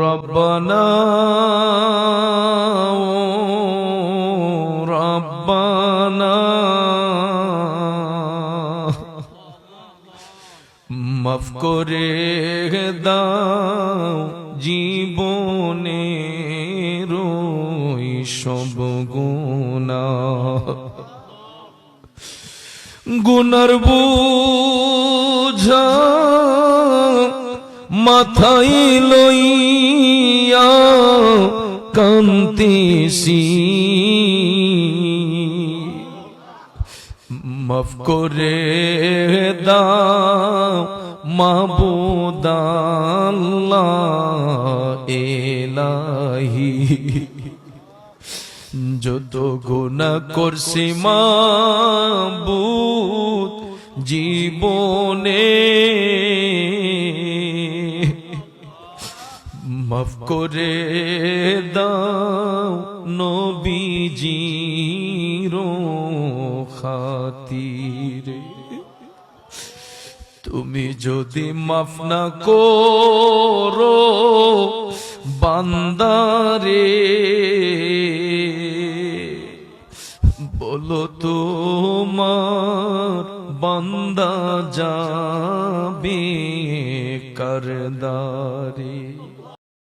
রব্বানা রব্বানা মাফ করে দাও জীবনের সব গুনাহ, গুনার বোঝা মাথায় লইয়া কান্দিছি, মাফ করে দাও মাবুদ আল্লাহ ইলাহি। যত গুনাহ করছি মাবুদ জীবনে, মাফ করে দাও নবীজির খাতিরে। তুমি যদি মাফ না করো বান্দারে, বলো তোমার বান্দা যাবে কারদারে।